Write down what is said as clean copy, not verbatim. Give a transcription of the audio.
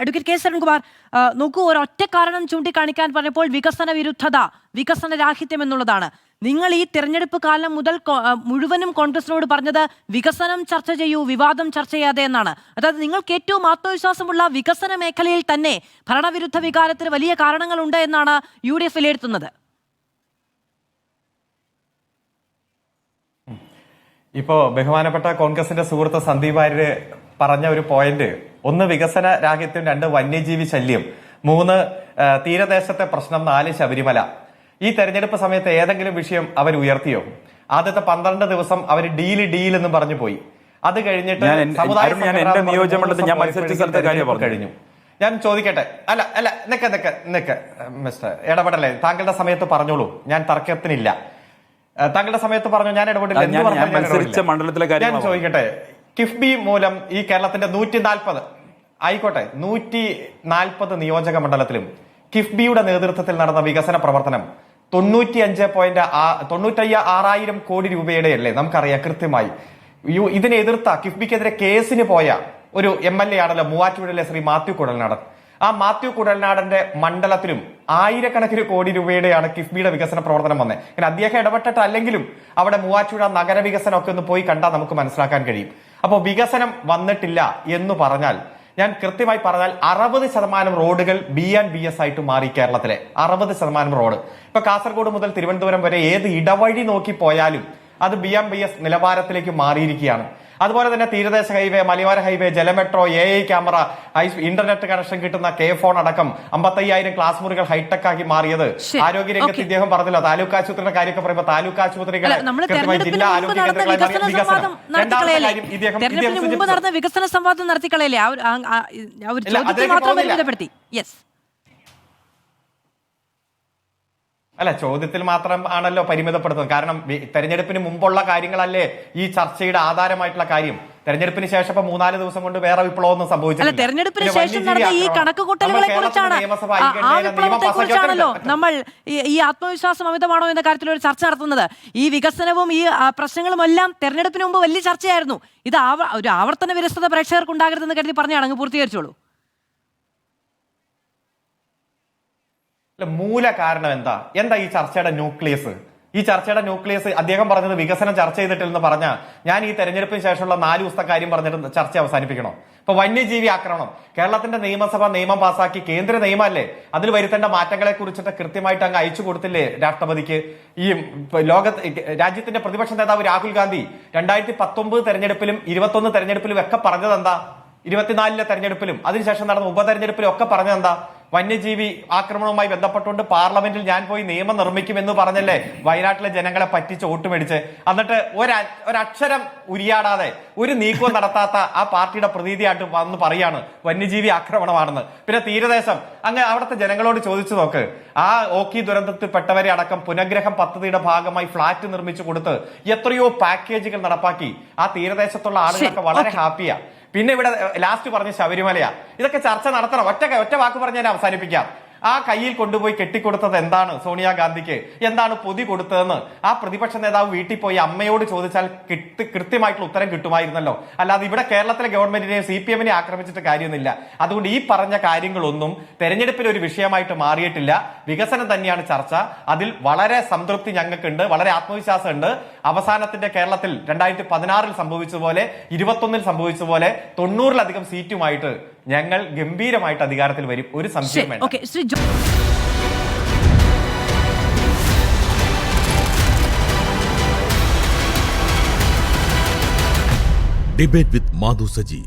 Advocate K Sarankumar, നോക്കൂ, ഒരൊറ്റ കാരണം ചൂണ്ടിക്കാണിക്കാൻ പറഞ്ഞപ്പോൾ വികസന വിരുദ്ധത, വികസന രാഹിത്യം എന്നുള്ളതാണ്. നിങ്ങൾ ഈ തെരഞ്ഞെടുപ്പ് കാലം മുതൽ മുഴുവനും കോൺഗ്രസിനോട് പറഞ്ഞത് വികസനം ചർച്ച ചെയ്യൂ, വിവാദം ചർച്ച ചെയ്യാതെ എന്നാണ്. അതായത് നിങ്ങൾക്ക് ഏറ്റവും ആത്മവിശ്വാസമുള്ള വികസന മേഖലയിൽ തന്നെ ഭരണവിരുദ്ധ വികാരത്തിന് വലിയ കാരണങ്ങളുണ്ട് എന്നാണ് UDF വിലയിരുത്തുന്നത്. ഇപ്പോ ബഹുമാനപ്പെട്ട കോൺഗ്രസിന്റെ സുഹൃത്ത് സന്ദീപ് വാര്യര് പറഞ്ഞ ഒരു പോയിന്റ്, ഒന്ന് വികസന രാഹിത്യം, 2 വന്യജീവി ശല്യം, 3 തീരദേശത്തെ പ്രശ്നം, 4 ശബരിമല. ഈ തെരഞ്ഞെടുപ്പ് സമയത്ത് ഏതെങ്കിലും വിഷയം അവർ ഉയർത്തിയോ? ആദ്യത്തെ 12 ദിവസം അവർ ഡീൽ എന്ന് പറഞ്ഞു പോയി. അത് കഴിഞ്ഞിട്ട് കഴിഞ്ഞു. ഞാൻ ചോദിക്കട്ടെ, നിക്ക മിസ്റ്റർ, ഇടപെടലേ, താങ്കളുടെ സമയത്ത് പറഞ്ഞോളൂ, ഞാൻ തർക്കത്തിനില്ല. താങ്കളുടെ സമയത്ത് പറഞ്ഞു, ഞാൻ ഇടപെടില്ല. ഞാൻ ചോദിക്കട്ടെ, കിഫ്ബി മൂലം ഈ കേരളത്തിന്റെ 140 ആയിക്കോട്ടെ 140 നിയോജക മണ്ഡലത്തിലും കിഫ്ബിയുടെ നേതൃത്വത്തിൽ നടന്ന വികസന പ്രവർത്തനം 95,600 കോടി രൂപയുടെ അല്ലേ? നമുക്കറിയാം കൃത്യമായി. ഇതിനെ എതിർത്ത കിഫ്ബിക്കെതിരെ കേസിന് പോയ ഒരു MLA ആണല്ലോ മൂവാറ്റുപുഴയിലെ ശ്രീ മാത്യു കുഴൽനാടൻ. ആ മാത്യു കുഴൽനാടന്റെ മണ്ഡലത്തിലും ആയിരക്കണക്കിന് കോടി രൂപയുടെയാണ് കിഫ്ബിയുടെ വികസന പ്രവർത്തനം വന്നത്. അങ്ങനെ അദ്ദേഹം ഇടപെട്ടിട്ടല്ലെങ്കിലും അവിടെ മൂവാറ്റുപുഴ നഗരവികസനം ഒക്കെ ഒന്ന് പോയി കണ്ടാൽ നമുക്ക് മനസ്സിലാക്കാൻ കഴിയും. അപ്പോൾ വികസനം വന്നിട്ടില്ല എന്ന് പറഞ്ഞാൽ, ഞാൻ കൃത്യമായി പറഞ്ഞാൽ 60% റോഡുകൾ BNBS ആയിട്ട് മാറി. കേരളത്തിലെ 60% റോഡ് ഇപ്പൊ കാസർഗോഡ് മുതൽ തിരുവനന്തപുരം വരെ ഏത് ഇടവഴി നോക്കി പോയാലും അത് BNBS നിലവാരത്തിലേക്ക് മാറിയിരിക്കുകയാണ്. അതുപോലെ തന്നെ തീരദേശ ഹൈവേ, മലയോര ഹൈവേ, ജലമെട്രോ, AI ക്യാമറ, ഇന്റർനെറ്റ് കണക്ഷൻ കിട്ടുന്ന K-ഫോൺ അടക്കം 55,000 ക്ലാസ് മുറികൾ ഹൈടെക് ആക്കി മാറിയത് ആരോഗ്യരംഗത്ത് ഇദ്ദേഹം പറഞ്ഞല്ലോ. താലൂക്ക് ആശുപത്രിയുടെ കാര്യമൊക്കെ പറയുമ്പോൾ താലൂക്ക് ആശുപത്രികളെ ജില്ലാ ആരോഗ്യ കേന്ദ്രങ്ങളായി വികസനം. രണ്ടാമത്തെ കാര്യം, ഇദ്ദേഹം വികസന സംവാദം നടത്തിക്കളയല്ലേ? അല്ല, ചോദ്യത്തിൽ മാത്രം ആണല്ലോ പരിമിതപ്പെടുത്തുന്നത്. കാരണം തെരഞ്ഞെടുപ്പിന് മുമ്പുള്ള കാര്യങ്ങളല്ലേ ഈ ചർച്ചയുടെ ആധാരമായിട്ടുള്ള കാര്യം. തെരഞ്ഞെടുപ്പിന് ശേഷം 3-4 ദിവസം കൊണ്ട് വേറെ വിപ്ലവമൊന്നും സംഭവിച്ചില്ല. തെരഞ്ഞെടുപ്പിന് ശേഷം നടന്ന ഈ കണക്കുകൂട്ടലുകളെ കുറിച്ചാണ്, ആ വിപ്ലവത്തെ കുറിച്ചാണല്ലോ നമ്മൾ ഈ ആത്മവിശ്വാസം അമിതമാണോ എന്ന കാര്യത്തിൽ ഒരു ചർച്ച നടത്തുന്നത്. ഈ വികസനവും ഈ പ്രശ്നങ്ങളും എല്ലാം തെരഞ്ഞെടുപ്പിന് മുമ്പ് വലിയ ചർച്ചയായിരുന്നു. ഇത് ഒരു ആവർത്തന വിരസത പ്രേക്ഷകർക്ക് ഉണ്ടാകരുതെന്ന് കരുതി പറഞ്ഞാണ്. അങ്ങ് പൂർത്തീകരിച്ചോളൂ. മൂല കാരണം എന്താ ഈ ചർച്ചയുടെ ന്യൂക്ലിയസ്? ഈ ചർച്ചയുടെ ന്യൂക്ലിയസ് അദ്ദേഹം പറഞ്ഞത് വികസനം ചർച്ച ചെയ്തിട്ടില്ലെന്ന് പറഞ്ഞ ഞാൻ ഈ തെരഞ്ഞെടുപ്പിന് ശേഷമുള്ള 4 ദിവസത്തെ കാര്യം പറഞ്ഞിട്ട് ചർച്ച അവസാനിപ്പിക്കണോ? ഇപ്പൊ വന്യജീവി ആക്രമണം, കേരളത്തിന്റെ നിയമസഭ നിയമം പാസാക്കി, കേന്ദ്ര നിയമമല്ലേ, അതിൽ വരുത്തേണ്ട മാറ്റങ്ങളെ കുറിച്ചിട്ട് കൃത്യമായിട്ട് അങ്ങ് അയച്ചു കൊടുത്തില്ലേ രാഷ്ട്രപതിക്ക്? ഈ രാജ്യത്തിന്റെ പ്രതിപക്ഷ നേതാവ് രാഹുൽ ഗാന്ധി 2019 തെരഞ്ഞെടുപ്പിലും 21 തെരഞ്ഞെടുപ്പിലും ഒക്കെ പറഞ്ഞത് എന്താ? 24-ലെ തെരഞ്ഞെടുപ്പിലും അതിനുശേഷം നടന്ന ഉപതെരഞ്ഞെടുപ്പിലും ഒക്കെ പറഞ്ഞത് എന്താ? വന്യജീവി ആക്രമണവുമായി ബന്ധപ്പെട്ടുകൊണ്ട് പാർലമെന്റിൽ ഞാൻ പോയി നിയമം നിർമ്മിക്കുമെന്ന് പറഞ്ഞല്ലേ വയനാട്ടിലെ ജനങ്ങളെ പറ്റിച്ച് വോട്ട് മേടിച്ച്. എന്നിട്ട് ഒരക്ഷരം ഉരിയാടാതെ ഒരു നീക്കവും നടത്താത്ത ആ പാർട്ടിയുടെ പ്രതീതിയായിട്ട് വന്ന് പറയാണ് വന്യജീവി ആക്രമണമാണെന്ന്. പിന്നെ തീരദേശം, അങ്ങ് അവിടുത്തെ ജനങ്ങളോട് ചോദിച്ചു നോക്ക്. ആ ഓഖി ദുരന്തത്തിൽപ്പെട്ടവരെ അടക്കം പുനഃഗ്രഹം പദ്ധതിയുടെ ഭാഗമായി ഫ്ളാറ്റ് നിർമ്മിച്ചു കൊടുത്ത് എത്രയോ പാക്കേജുകൾ നടപ്പാക്കി. ആ തീരദേശത്തുള്ള ആളുകളൊക്കെ വളരെ ഹാപ്പിയാ. പിന്നെ ഇവിടെ ലാസ്റ്റ് പറഞ്ഞ ശബരിമലയാ. ഇതൊക്കെ ചർച്ച നടത്തണം. ഒറ്റ വാക്ക് പറഞ്ഞ് ഞാൻ അവസാനിപ്പിക്കാം. ആ കയ്യിൽ കൊണ്ടുപോയി കെട്ടിക്കൊടുത്തത് എന്താണ്? സോണിയാഗാന്ധിക്ക് എന്താണ് പൊതി കൊടുത്തതെന്ന് ആ പ്രതിപക്ഷ നേതാവ് വീട്ടിൽ പോയി അമ്മയോട് ചോദിച്ചാൽ കൃത്യമായിട്ടുള്ള ഉത്തരം കിട്ടുമായിരുന്നല്ലോ. അല്ലാതെ ഇവിടെ കേരളത്തിലെ ഗവൺമെന്റിനെയും CPM-നെ ആക്രമിച്ചിട്ട് കാര്യമൊന്നുമില്ല. അതുകൊണ്ട് ഈ പറഞ്ഞ കാര്യങ്ങളൊന്നും തെരഞ്ഞെടുപ്പിൽ ഒരു വിഷയമായിട്ട് മാറിയിട്ടില്ല. വികസനം തന്നെയാണ് ചർച്ച. അതിൽ വളരെ സംതൃപ്തി ഞങ്ങൾക്കുണ്ട്, വളരെ ആത്മവിശ്വാസമുണ്ട്. അവസാനത്തിന്റെ കേരളത്തിൽ 2016-ൽ സംഭവിച്ചതുപോലെ 21-ൽ സംഭവിച്ചതുപോലെ 90-ലധികം സീറ്റുമായിട്ട് ഞങ്ങൾ ഗംഭീരമായിട്ട് അധികാരത്തിൽ വരും. ഒരു സംശയം വേണ്ട. Debate with Madhu Saji.